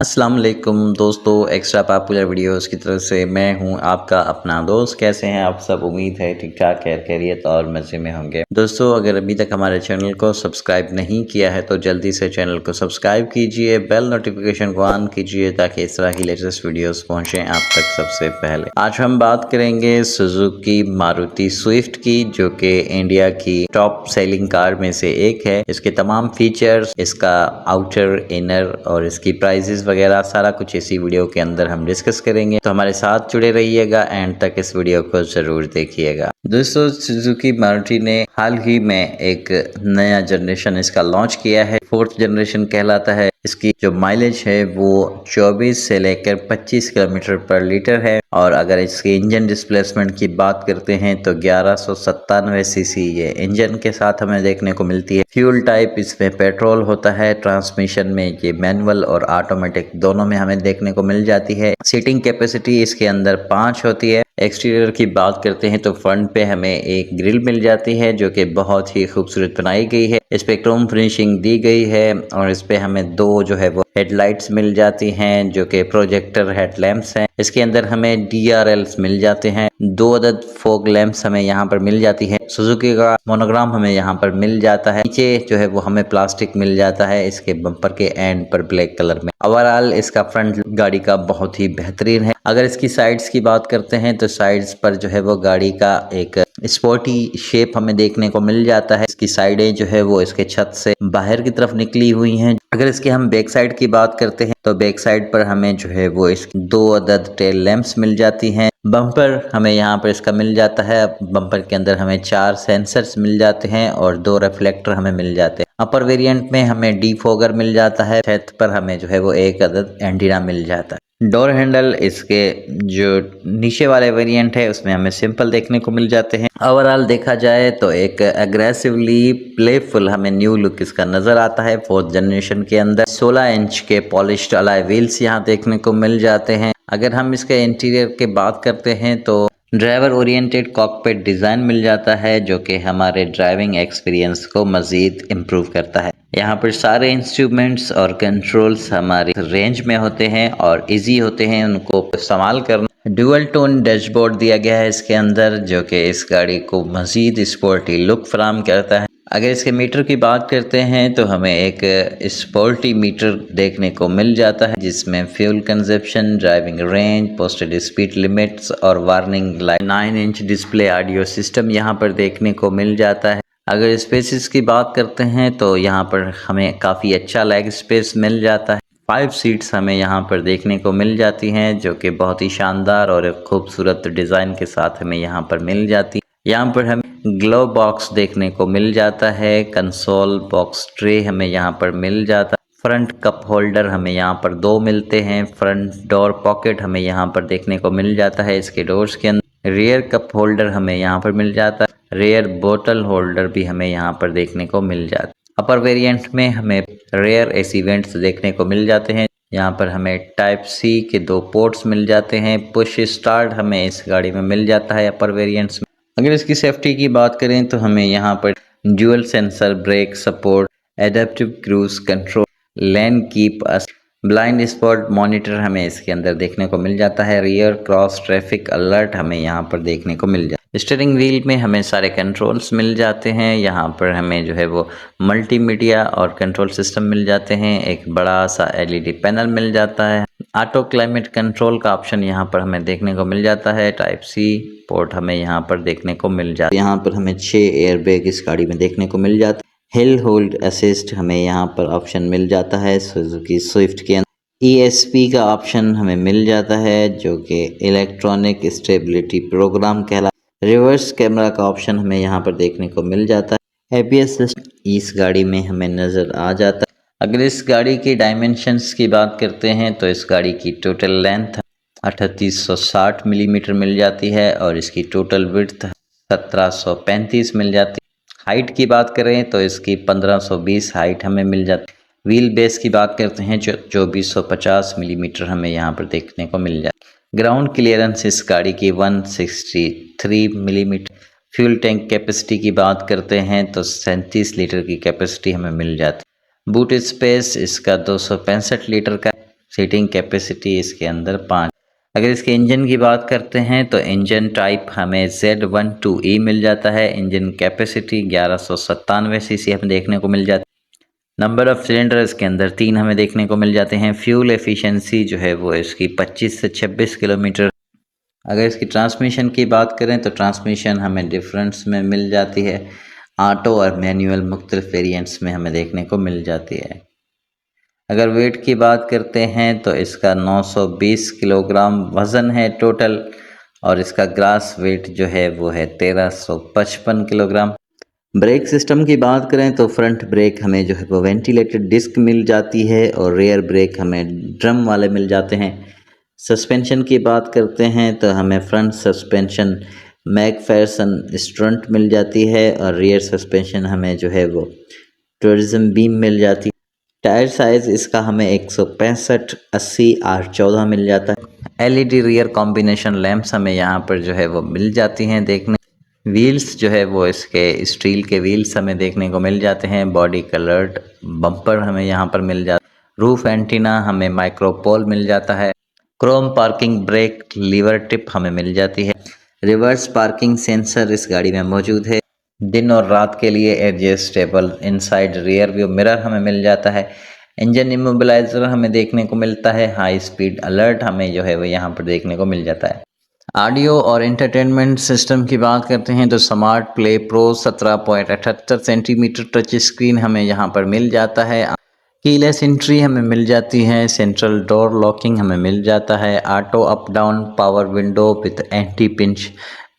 अस्सलाम वालेकुम दोस्तों, एक्स्ट्रा पॉपुलर वीडियोस की तरफ से मैं हूं आपका अपना दोस्त। कैसे हैं आप सब? उम्मीद है ठीक ठाक खैर खैरियत और मज़े में होंगे। दोस्तों, अगर अभी तक हमारे चैनल को सब्सक्राइब नहीं किया है तो जल्दी से चैनल को सब्सक्राइब कीजिए, बेल नोटिफिकेशन को ऑन कीजिए ताकि इस तरह की लेटेस्ट वीडियोस पहुंचे आप तक सबसे पहले। आज हम बात करेंगे सुजुकी मारुति स्विफ्ट की, जो कि इंडिया की टॉप सेलिंग कार में से एक है। इसके तमाम फीचर्स, इसका आउटर इनर और इसकी प्राइजेस वगैरह सारा कुछ इसी वीडियो के अंदर हम डिस्कस करेंगे, तो हमारे साथ जुड़े रहिएगा, एंड तक इस वीडियो को जरूर देखिएगा। दोस्तों, सुजुकी मारुति ने हाल ही में एक नया जनरेशन इसका लॉन्च किया है, 4th जनरेशन कहलाता है। इसकी जो माइलेज है वो 24 से लेकर 25 किलोमीटर पर लीटर है, और अगर इसके इंजन डिस्प्लेसमेंट की बात करते हैं तो 1197 सीसी ये इंजन के साथ हमें देखने को मिलती है। फ्यूल टाइप इसमें पेट्रोल होता है, ट्रांसमिशन में ये मैनुअल और ऑटोमेटिक दोनों में हमें देखने को मिल जाती है। सीटिंग कैपेसिटी इसके अंदर 5 होती है। एक्सटीरियर की बात करते हैं तो फ्रंट पे हमें एक ग्रिल मिल जाती है जो कि बहुत ही खूबसूरत बनाई गई है। इस पे क्रोम फिनिशिंग दी गई है, और इस पे हमें दो जो है वो हेडलाइट्स मिल जाती हैं जो कि प्रोजेक्टर हेडलैम्प्स हैं। इसके अंदर हमें DRLs मिल जाते हैं। 2 अदद फॉग लैंप्स हमें यहाँ पर मिल जाती है। सुजुकी का मोनोग्राम हमें यहाँ पर मिल जाता है। नीचे जो है वो हमें प्लास्टिक मिल जाता है इसके बम्पर के एंड पर ब्लैक कलर में। ओवरऑल इसका फ्रंट गाड़ी का बहुत ही बेहतरीन है। अगर इसकी साइड्स की बात करते हैं तो साइड्स पर जो है वो गाड़ी का एक स्पोर्टी शेप हमें देखने को मिल जाता है। इसकी साइडें जो है वो इसके छत से बाहर की तरफ निकली हुई हैं। अगर इसके हम बैक साइड की बात करते हैं तो बैक साइड पर हमें जो है वो इसकी 2 अदद टेल लैंप्स मिल जाती हैं। बम्पर हमें यहाँ पर इसका मिल जाता है। बम्पर के अंदर हमें 4 सेंसर्स मिल जाते हैं और 2 रिफ्लेक्टर हमें मिल जाते हैं। अपर वेरिएंट में हमें डिफॉगर मिल जाता है। छत पर हमें जो है वो 1 अदद एंटीना मिल जाता है। डोर हैंडल इसके जो नीचे वाले वेरिएंट है उसमें हमें सिंपल देखने को मिल जाते हैं। ओवरऑल देखा जाए तो एक एग्रेसिवली प्लेफुल हमें न्यू लुक इसका नजर आता है। 4th जनरेशन के अंदर 16 इंच के पॉलिश्ड अलॉय व्हील्स यहाँ देखने को मिल जाते हैं। अगर हम इसके इंटीरियर की बात करते हैं तो ड्राइवर ओरिएंटेड कॉकपिट डिज़ाइन मिल जाता है जो कि हमारे ड्राइविंग एक्सपीरियंस को मज़ीद इम्प्रूव करता है। यहाँ पर सारे इंस्ट्रूमेंट्स और कंट्रोल्स हमारी रेंज में होते हैं और इजी होते हैं उनको इस्तेमाल करना। ड्यूअल टोन डैशबोर्ड दिया गया है इसके अंदर जो कि इस गाड़ी को मज़ीद स्पोर्टी लुक फराहम करता है। अगर इसके मीटर की बात करते हैं तो हमें एक स्पोर्टी मीटर देखने को मिल जाता है जिसमें fuel consumption, driving range, posted speed limits और warning light, 9 inch display audio system यहाँ पर देखने को मिल जाता है। अगर स्पेसेस की बात करते हैं तो यहाँ पर हमें काफ़ी अच्छा लेग स्पेस मिल जाता है। 5 सीट्स हमें यहाँ पर देखने को मिल जाती हैं जो कि बहुत ही शानदार और एक खूबसूरत डिज़ाइन के साथ हमें यहाँ पर मिल जाती है। यहाँ पर हमें ग्लो बॉक्स देखने को मिल जाता है। कंसोल बॉक्स ट्रे हमें यहाँ पर मिल जाता है। फ्रंट कप होल्डर हमें यहाँ पर 2 मिलते हैं। फ्रंट डोर पॉकेट हमें यहाँ पर देखने को मिल जाता है इसके डोर्स के अंदर। रियर कप होल्डर हमें यहाँ पर मिल जाता है। रियर बोतल होल्डर भी हमें यहाँ पर देखने को मिल जाता है। अपर वेरिएंट में हमें रियर AC वेंट्स देखने को मिल जाते हैं। यहाँ पर हमें टाइप C के 2 पोर्ट्स मिल जाते हैं। पुश स्टार्ट हमें इस गाड़ी में मिल जाता है अपर वेरिएंट्स में। अगर इसकी सेफ्टी की बात करें तो हमें यहाँ पर dual sensor brake support, adaptive cruise control, lane keep assist, blind spot monitor हमें इसके अंदर देखने को मिल जाता है। रियर क्रॉस ट्रैफिक अलर्ट हमें यहाँ पर देखने को मिल जाता है। स्टीयरिंग व्हील में हमें सारे कंट्रोल्स मिल जाते हैं। यहाँ पर हमें जो है वो मल्टीमीडिया और कंट्रोल सिस्टम मिल जाते हैं। एक बड़ा सा LED पैनल मिल जाता है। ऑटो क्लाइमेट कंट्रोल का ऑप्शन यहाँ पर हमें देखने को मिल जाता है। टाइप C पोर्ट हमें यहाँ पर देखने को मिल जाता है। यहाँ पर हमें 6 एयरबैग इस गाड़ी में देखने को मिल जाता है। हिल होल्ड असिस्ट हमें यहाँ पर ऑप्शन मिल जाता है। सुजुकी स्विफ्ट के अंदर ESP का ऑप्शन हमें मिल जाता है जो कि इलेक्ट्रॉनिक स्टेबिलिटी प्रोग्राम कहलाता है। रिवर्स कैमरा का ऑप्शन हमें यहाँ पर देखने को मिल जाता है। ABS सिस्टम इस गाड़ी में हमें नज़र आ जाता है। अगर इस गाड़ी की डायमेंशंस की बात करते हैं तो इस गाड़ी की टोटल लेंथ 3860 मिलीमीटर मिल जाती है और इसकी टोटल विड्थ 1735 मिल जाती है। हाइट की बात करें तो इसकी 1520 हाइट हमें मिल जाती है। व्हील बेस की बात करते हैं जो 2450 मिलीमीटर हमें यहाँ पर देखने को मिल जाती है। ग्राउंड क्लियरेंस इस गाड़ी की 163 मिलीमीटर। फ्यूल टैंक कैपेसिटी की बात करते हैं तो 37 लीटर की कैपेसिटी हमें मिल जाती है। बूट स्पेस इसका 265 लीटर का। सीटिंग कैपेसिटी इसके अंदर 5। अगर इसके इंजन की बात करते हैं तो इंजन टाइप हमें Z12E मिल जाता है। इंजन कैपेसिटी 1197 सीसी हमें देखने को मिल जाती है। नंबर ऑफ सिलेंडर इसके अंदर 3 हमें देखने को मिल जाते हैं। फ्यूल एफिशिएंसी जो है वो इसकी 25 से 26 किलोमीटर। अगर इसकी ट्रांसमिशन की बात करें तो ट्रांसमिशन हमें डिफरेंस में मिल जाती है। ऑटो और मैनुअल मुख्तलिफ वेरिएंट्स में हमें देखने को मिल जाती है। अगर वेट की बात करते हैं तो इसका 920 किलोग्राम वज़न है टोटल, और इसका ग्रास वेट जो है वो है 1355 किलोग्राम। ब्रेक सिस्टम की बात करें तो फ्रंट ब्रेक हमें जो है वो वेंटिलेटेड डिस्क मिल जाती है और रेयर ब्रेक हमें ड्रम वाले मिल जाते हैं। सस्पेंशन की बात करते हैं तो हमें फ्रंट सस्पेंशन मैकफेरसन स्ट्रंट मिल जाती है और रियर सस्पेंशन हमें जो है वो टूरिज्म बीम मिल जाती है। टायर साइज़ इसका हमें 165 80 R14 मिल जाता है। LED रियर कॉम्बिनेशन लैंप्स हमें यहाँ पर जो है वो मिल जाती हैं देखने। व्हील्स जो है वो इसके स्टील के व्हील्स हमें देखने को मिल जाते हैं। बॉडी कलर्ड बम्पर हमें यहाँ पर मिल जाता है। रूफ एंटीना हमें माइक्रोपोल मिल जाता है। Chrome parking brake lever tip हमें मिल जाती है। रिवर्स पार्किंग सेंसर इस गाड़ी में मौजूद है। दिन और रात के लिए adjustable inside rear view mirror हमें मिल जाता है। इंजन इमोबिलाइजर हमें देखने को मिलता है। हाई स्पीड अलर्ट हमें जो है वो यहाँ पर देखने को मिल जाता है। ऑडियो और एंटरटेनमेंट सिस्टम की बात करते हैं तो smart play pro 17.78 centimetre touch screen हमें यहाँ पर मिल जाता है। कीलेस एंट्री हमें मिल जाती है। सेंट्रल डोर लॉकिंग हमें मिल जाता है। Auto up down power window with anti pinch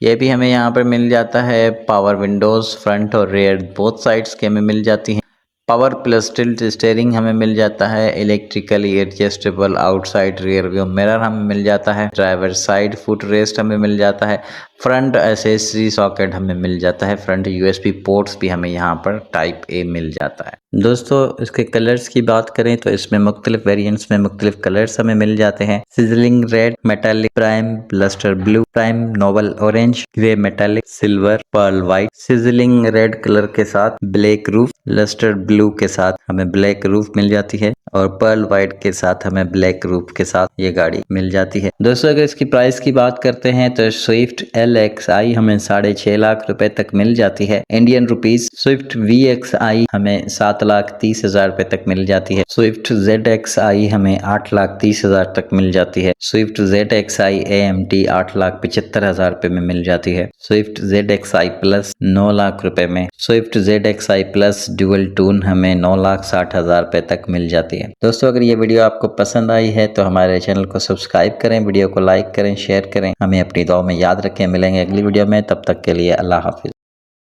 ये भी हमें यहाँ पर मिल जाता है। पावर विंडोज़ फ्रंट और रेयर बोथ साइड्स के हमें मिल जाती हैं। पावर प्लस टिल्ट स्टीयरिंग हमें मिल जाता है। Electrically adjustable outside rear view mirror हमें मिल जाता है। ड्राइवर साइड फुट रेस्ट हमें मिल जाता है। फ्रंट एसेसरी सॉकेट हमें मिल जाता है। फ्रंट USB पोर्ट्स भी हमें यहाँ पर टाइप A मिल जाता है। दोस्तों इसके कलर्स की बात करें तो इसमें मुख्तलिफ वेरिएंट्स में मुख्तलिफ कलर्स हमें मिल जाते हैं। Sizzling red, metallic prime, lustre blue, prime noble orange, grey metallic, silver, pearl white. Sizzling red colour के साथ ब्लैक रूफ, लस्टर ब्लू के साथ हमें ब्लैक रूफ मिल जाती है और पर्ल वाइट के साथ हमें ब्लैक रूफ के साथ ये गाड़ी मिल जाती है। दोस्तों अगर इसकी प्राइस की बात करते हैं तो स्विफ्ट LXI हमें 6.5 लाख रुपए तक मिल जाती है इंडियन रुपीस। स्विफ्ट VXI हमें 7,30,000 रुपए तक मिल जाती है। स्विफ्ट ZXI हमें 8,30,000 तक मिल जाती है। स्विफ्ट ZXI AMT 8,75,000 रुपए में मिल जाती है। स्विफ्ट ZXI प्लस 9 लाख रुपए में। Swift ZXI plus dual tone हमें 9,60,000 रुपए तक मिल जाती है। दोस्तों अगर ये वीडियो आपको पसंद आई है तो हमारे चैनल को सब्सक्राइब करें, वीडियो को लाइक करें, शेयर करें, हमें अपनी दुआ में याद रखें। मिलेंगे अगली वीडियो में, तब तक के लिए अल्लाह हाफिज।